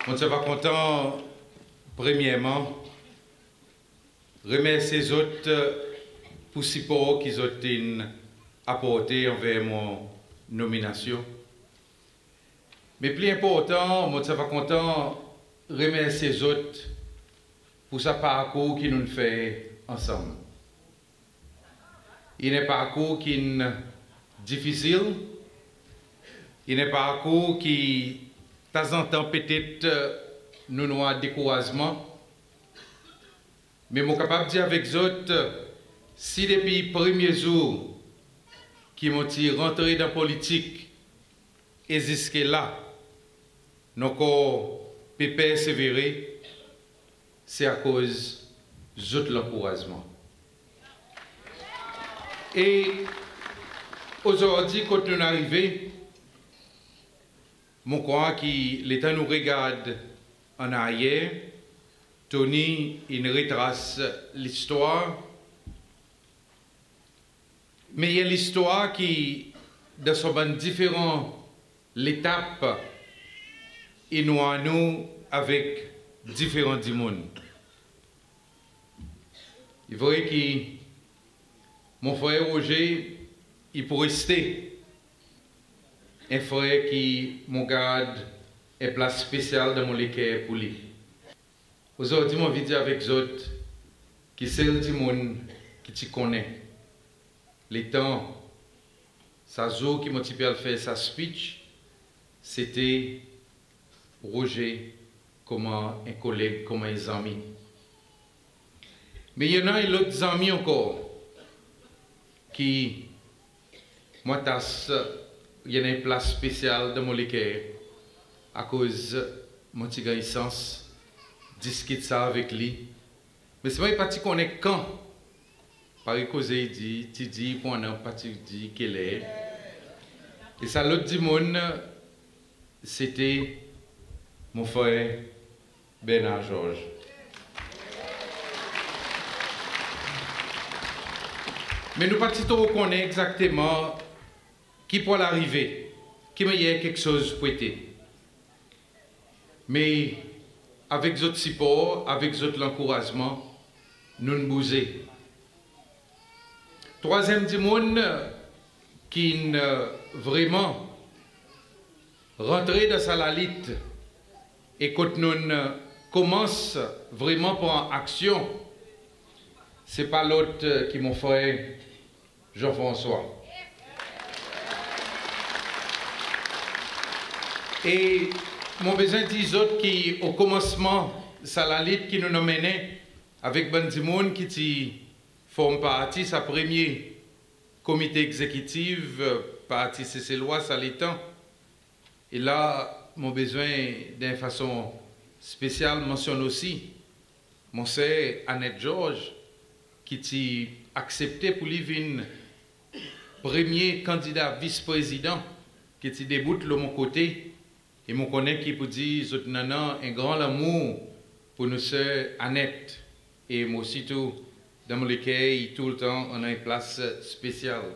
On ne va content, premièrement, remercier les autres pour le support qu'ils ont apporté envers mon nomination. Mais plus important, on va content remercier les autres pour ce parcours qu'ils nous fait ensemble. Il est un parcours qui est difficile, il est un parcours qui, de temps en temps, peut-être nous a découragement. Mais je suis capable de dire avec les autres, si depuis le premier jour qui m'ont rentré dans la politique et jusqu'à là, nous avons persévérer, c'est à cause de l'encouragement. Et aujourd'hui, quand nous arrivons, je crois que l'État nous regarde en arrière, Tony, il retrace l'histoire, mais il y a l'histoire qui, dans son différentes étapes, et nous à nous avec différents mondes. Il est vrai que mon frère Roger, il peut rester un frère qui me garde une place spéciale dans mon équipe pour lui. Aujourd'hui, je vais dire avec les autres que c'est le monde qui te connaît. Les temps, ça jour qui m'a fait sa speech, c'était Roger comme un collègue, comme un ami. Mais il y en a d'autres amis encore qui, moi, il y a une place spéciale dans mon équipe à cause de mon petit sens, discuter ça avec lui. Mais c'est pas que tu connais quand. Par cause il dit, tu dis, pendant pas tu dis qu'elle est. Et ça, l'autre du monde, c'était mon frère Bernard Georges. Mais nous ne pouvons pas connaître exactement qui peut l'arriver, qui y a quelque chose pour être. Mais avec votre support, avec votre encouragement, nous nous bousons. Troisième du monde qui vraiment rentré dans sa lalite et quand nous commence vraiment pour en action, c'est pas l'autre qui mon frère Jean-François. Et mon besoin des autres qui au commencement, ça la lutte qui nous menait avec Bandimoun qui forme partie sa premier comité exécutif partie CC loi ça l'étant. Et là, mon besoin d'une façon spéciale mentionne aussi mon sœur Annette Georges qui a accepté pour lui venir premier candidat vice-président qui déboute de mon côté. Et mon connaît qui peut dire un grand amour pour nos sœurs Annette. Et moi aussi, tout, dans mon écueil, tout le temps, on a une place spéciale.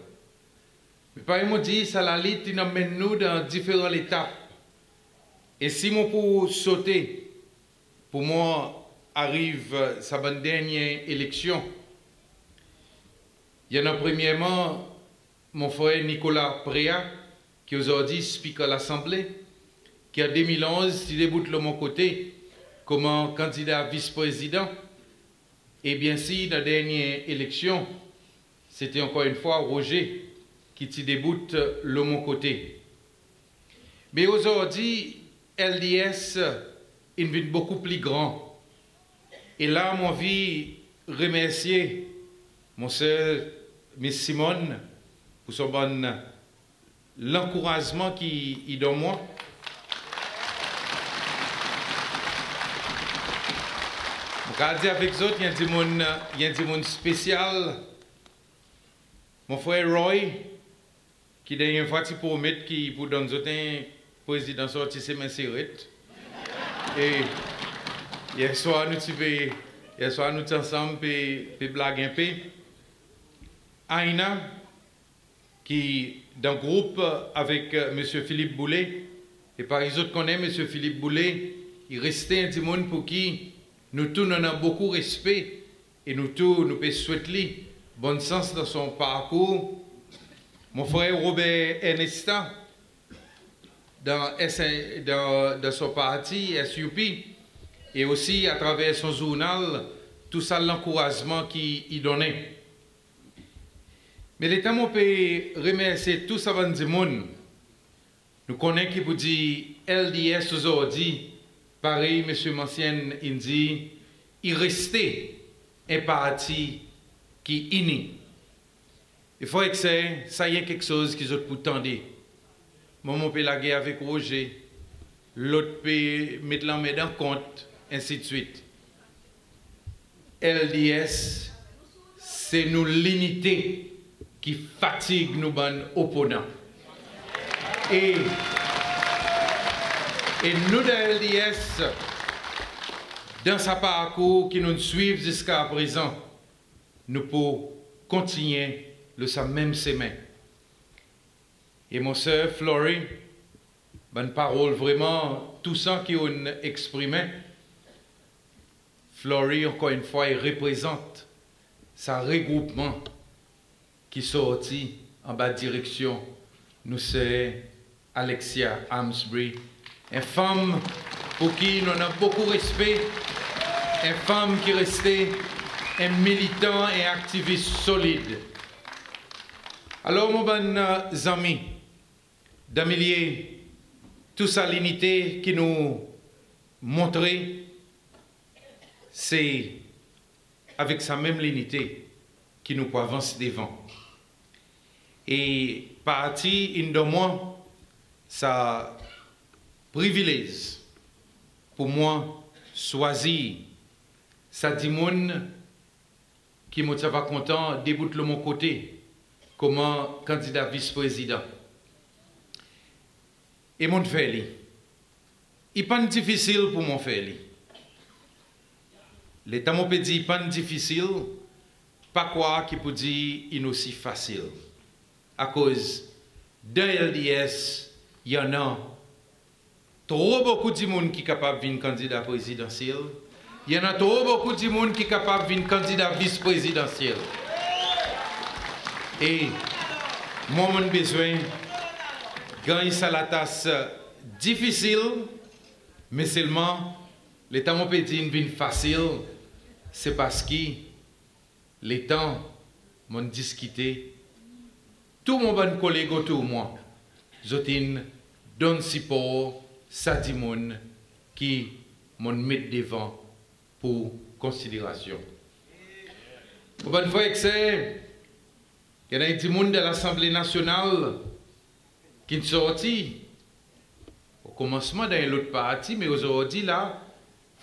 Mais par exemple, dit, ça la lutte, il emmène nous dans différentes étapes. Et si moi pour sauter, pour moi, arrive sa dernière élection, il y en a premièrement mon frère Nicolas Préa, qui aujourd'hui speak à l'Assemblée, qui en 2011, il déboute de mon côté comme candidat vice-président. Et bien si, dans la dernière élection, c'était encore une fois Roger qui déboute de mon côté. Mais aujourd'hui, LDS est beaucoup plus grand. Et là, mon vie remercier mon sœur Miss Simone pour son bon l'encouragement qu'il donne moi. Regardez avec les autres, il y a des monde spécial. Mon frère Roy, qui dernière fois tu promet qu'il pour donner un président sorti ses mains serrées. Et hier soir nous sommes ensemble et blaguer un peu. Aina, qui dans le groupe avec M. Philippe Boulet, et par les autres connaît M. Philippe Boulet, il restait un monde pour qui nous tous nous avons beaucoup de respect et nous tous nous pouvons souhaiter bon sens dans son parcours. Mon frère Robert Ernesta, dans son parti SUP, et aussi à travers son journal, tout ça l'encouragement qu'il donnait. Mais l'État mon peut remercier tout ça du monde. Nous connaissons qui vous dit LDS aujourd'hui, pareil, M. Mancien, il dit, il restait un parti qui est uni. Il faut que ça y est quelque chose qu'ils ont pour tendre. Moi, mon peut la guerre avec Roger, l'autre peut mettre la main en compte, ainsi de suite. LDS, c'est nous l'unité qui fatigue nos opponents. Et nous de LDS, dans sa parcours qui nous suivent jusqu'à présent, nous pouvons continuer le même chemin. Et mon soeur Florie, bonne parole vraiment, tout ça qui ont exprimé, Florie, encore une fois, il représente sa regroupement qui sortit en bas de direction. Nous c'est Alexia Amsbury, une femme pour qui nous avons beaucoup de respect, une femme qui restait un militant et activiste solide. Alors, mon bon ami, d'améliorer toute sa l'unité qui nous montrait, c'est avec sa même l'unité qui nous peut avancer devant. Et parti de moi, ça privilège pour moi choisir ça dit moun qui me va content déboute de mon côté comme candidat vice-président. Et mon fait, il n'est pas difficile pour mon fait. L'État m'a dit pas difficile, pas quoi qui peut dire il est aussi facile. À cause de LDS, il y en a trop beaucoup de monde qui est capable de devenir candidat présidentiel. Il y en a trop beaucoup de monde qui est capable de devenir candidat vice-présidentiel. Et moi, j'ai besoin de gagner ça la tasse difficile, mais seulement l'État m'a dit une facile, c'est parce que les temps m'ont discuté. Tout mon bon collègue autour de moi, je donne support, ça dit mon qui m'ont mis devant pour considération. Bonne fois que c'est, il y a des gens de l'Assemblée nationale qui sont sortis au commencement dans l'autre parti, mais aujourd'hui là,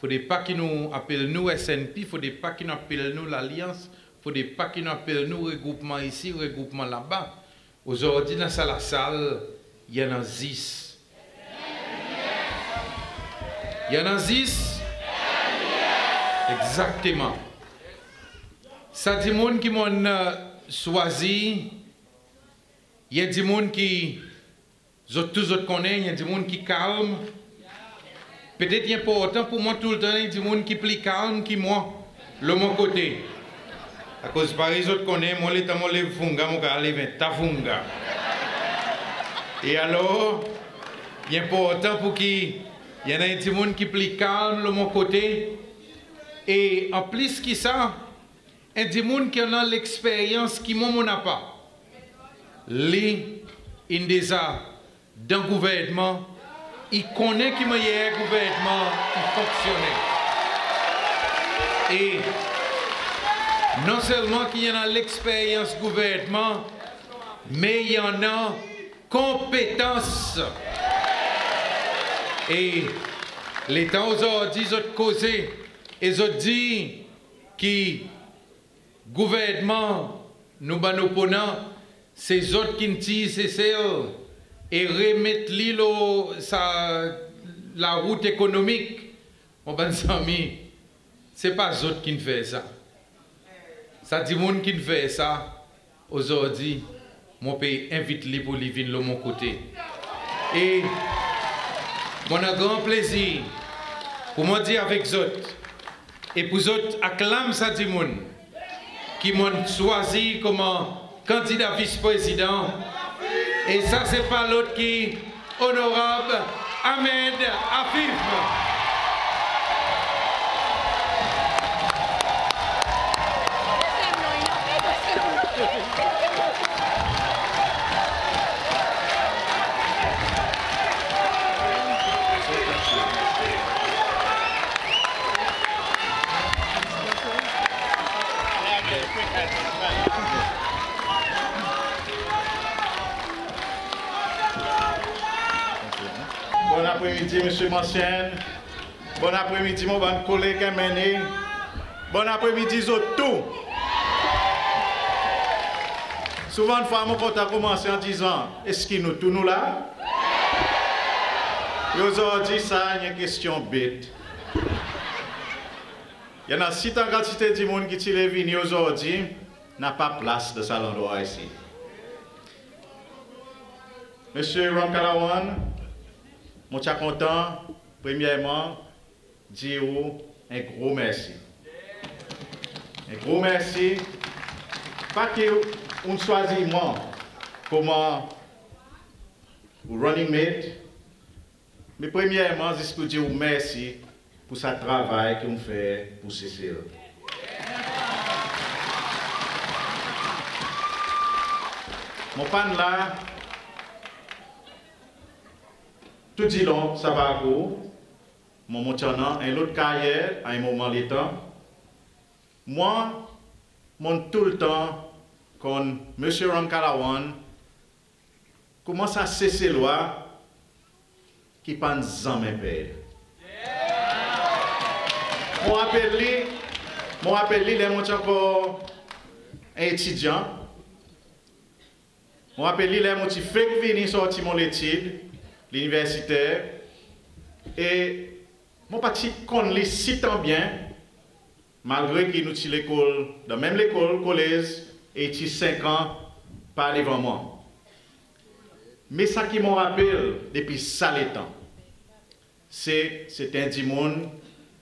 il ne faut pas qu'ils nous appellent nous SNP, il ne faut pas qu'ils nous appellent nous l'Alliance, il ne faut pas qu'ils nous appellent nous regroupement ici, regroupement là-bas. Aujourd'hui, dans la salle, il y en a 10. Il y en a 10. Exactement. Ça dit monde qui m'ont choisi. Il y a des gens qui, tous autres connaissent, il y a des gens qui calment. Peut-être important pour moi tout le temps, il y a des gens qui sont plus calmes que moi, de mon côté. À cause par les autres connaissent, moi, l'état, moi, les funga, moi, les ta funga. Et alors, il est important pour qu'il y en ait des gens qui sont plus calmes de mon côté. Et en plus que ça, il y a des gens qui ont l'expérience qui moi, n'a pas. Lui, il déjà dans le gouvernement, il connaît qu'il y a un gouvernement qui fonctionnait. Et non seulement qu'il y en a l'expérience gouvernement, mais il y en a compétence. Et l'État aujourd'hui, ils ont causé, ils ont dit que le gouvernement, nous, nos opponents, c'est eux qui nous disent c'est celle et remettre la route économique. Mon bon ami, ce n'est pas eux qui nous font ça. Ça dit monde qui fait ça aujourd'hui, mon pays invite les pour les venir de mon côté. Et mon grand plaisir pour moi dire avec autres, et pour autres, acclame ça du monde, qui m'ont choisi comme candidat vice-président. Et ça, c'est pas l'autre qui, honorable Ahmed Afif. Bon après-midi, M. Manchen. Bon après-midi, mon bon collègue Mené. Bon après-midi, tout. Souvent, une fois, mon compte a commencé en disant, est-ce qu'il nous tout nous là? Et aujourd'hui, ça, il y a une question bête. Il y en a si tant quantité de monde qui est venu aujourd'hui, n'a pas place de ça l'endroit ici. Monsieur Ramkalawan, je suis content, premièrement, de dire un gros merci. Un gros merci. Pas que on choisit moi comme running mate, mais premièrement, je veux dire merci pour ce travail qu'on fait pour Cécile. Mon pan là, tout dit long, ça va à vous. Mon maintenant, un autre carrière, à un moment de temps. Moi, tout le temps, quand M. Ramkalawan commence à cesser loi qui ne pense jamais père. Mon appel, il est encore un étudiant. Mon appel, il est fait venir sortir mon étude, l'universitaire. Et mon parti connaît si tant bien, malgré qu'il nous tire l'école, dans même l'école, collège, et il 5 ans par devant moi. Mais ça qui me rappelle depuis ça les temps, c'est un dimon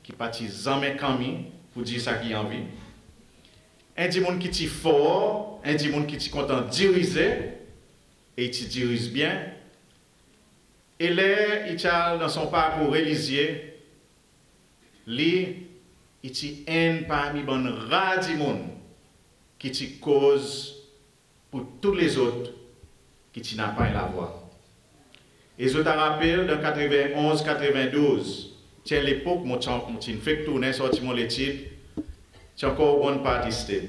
qui partit jamais Camille pour dire ça qui en vie. Un dimon qui est fort, un dimon qui est content de diriger, et il dirige bien. Et là, il a dans son parcours religieux, il est un parmi les rares qui est cause pour tous les autres qui n'ont pas la voix. Et je te rappelle, en 91-92, c'est l'époque où je fait tourner, sorti mon étude, c'est encore une bonne partie.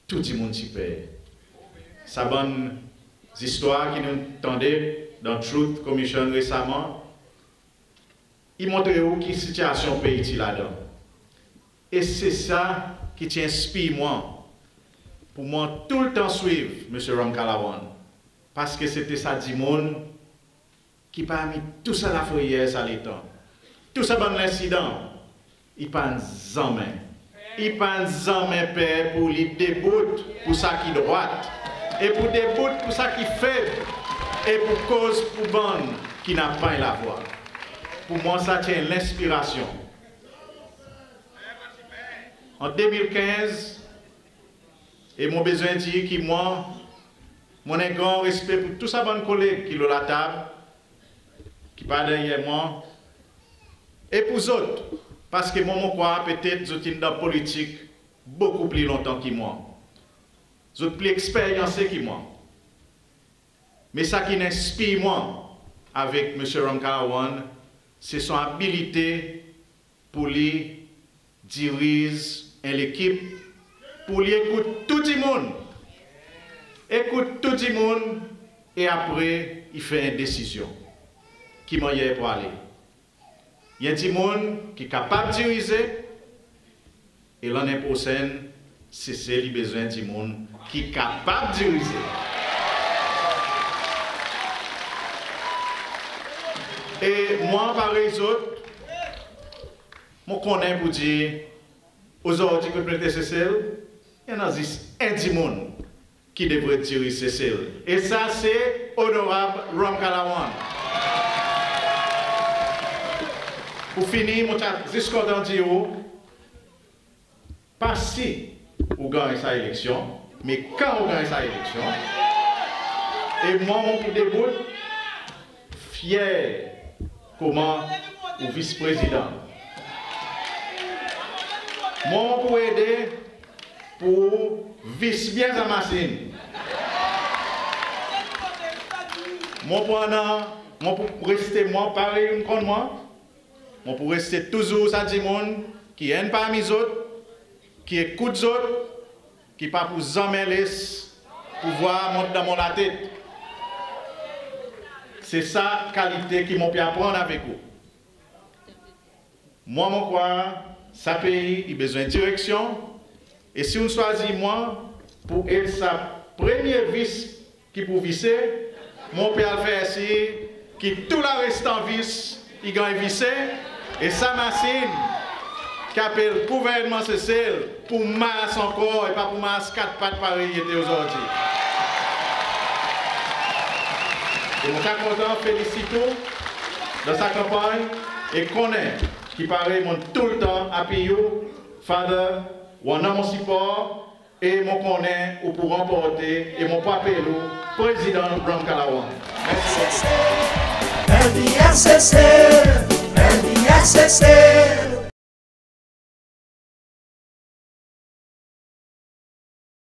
Tout le monde s'y perd. Ça bonne histoire qui nous entendait dans Truth Commission récemment, il montre où qui situation pays là-dedans. Et c'est ça qui t'inspire moi, pour moi tout le temps suivre M. Ramkalawan. Parce que c'était ça du monde qui parmi tout ça la foyer ça l'étant. Tout ça bon l'incident, il pense jamais. Il pense jamais père pour lui déboute pour ça qui droite. Et pour déboute pour ça qui fait. Et pour cause pour bonne qui n'a pas la voix. Pour moi, ça tient l'inspiration. En 2015, et mon besoin de dire que moi, mon un grand respect pour tous ces bons collègues qui sont à la table, qui parlent derrière moi, et pour les autres, parce que moi, je crois peut-être que je suis dans la politique beaucoup plus longtemps que moi. Je suis plus expériencé que moi. Mais ça qui m'inspire moi avec M. Ramkalawan, c'est son habilité pour lui diriger l'équipe, pour lui écouter tout le monde. Écoute tout le monde et après, il fait une décision. Qui m'en y pour aller. Il y a des gens qui sont capables de diriger et l'année prochaine, c'est le besoin de gens qui sont capables de diriger. Et moi, par exemple, je connais pour dire, aujourd'hui, que le Cécile, il y en a juste un dimon qui devrait diriger Cécile. Et ça, c'est honorable Ramkalawan. Pour finir, je suis content de dire, pas si vous gagnez sa élection, mais quand vous gagnez sa élection, et moi, mon début, fier comment au vice-président. Moi, pour aider pour vice bien à machine. Moi, pour rester moi, pareil comme moi, moi, pour rester toujours ça du monde qui aime parmi les autres, qui écoute les autres, qui pas pour jamais laisser pouvoir monter dans la tête. C'est ça qualité qui m'a pu apprendre avec vous. Moi, je crois, ça pays, il a besoin de direction. Et si on choisit moi pour être sa première vice qui pour visser, mon père fait ainsi, qui tout le reste en vice, il gagne visser. Et sa machine, qui appelle gouvernement social, pour masse encore et pas pour masse 4 pattes pareil aujourd'hui. Et mon suis content, félicite dans sa campagne et connaît qui paraît tout le temps à Pio, Father, ou en a mon support et mon connaît ou pour remporter et mon papa président Bram Kalawa. Merci.